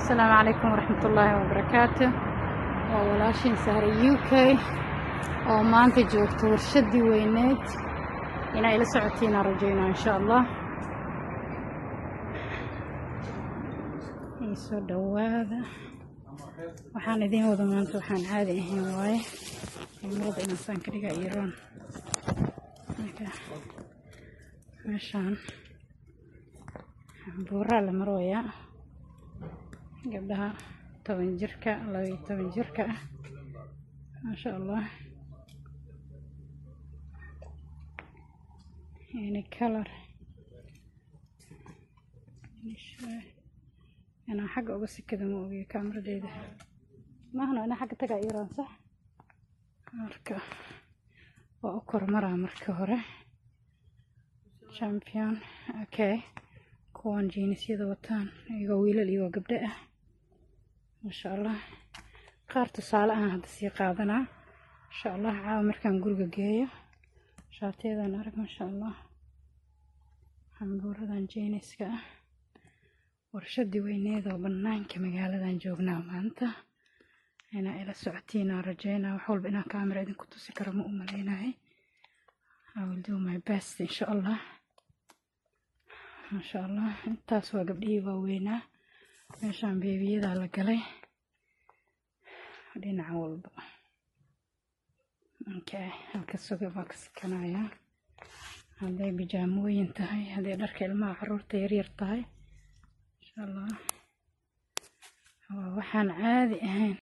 السلام عليكم ورحمة الله وبركاته. وولاشين سهرة UK oo maanta joogto warshadii weyneed inay la socotiin rajayna insha Allah. soo dhawaada waxaan idin wada maanta waxaan caadi ahayn waaye marada inaan saan ka dhiga Iran meeshaan buura la marooya gabdhaha 10 jirka 12 jirka ma sha Allah يعني color أنا حق بس كذا مو بي كاميرا ديده ما أنا حق تقع إيران صح مركا وأكر مرة مركا هره شامبيون أوكي كوان جينيس يدا وطان يقويل اللي وقبدأ ما شاء الله قارت صالة هذا السيقا هذا إن شاء الله عامر كان قرقة جاية شاتي هذا نارك ما شاء الله حنبورة جينيس كا warshadii weyneed oo banaanka magaaladan joognaa maanta ina ila socotiina rajayna wax walba inaan kaamira idin ku tusi karo ma u maleynahay. I will do my best insha Allah. Ma sha Allah intaas waa gabdhihii waaweynaa meeshaan beebiyada la galay dhinaca walba. Okay halka suga baa ka sikanaya hadday bijaamooyin tahay hadday dharka ilmaha caruurta yaryar tahay الله waxaan caadi ahayn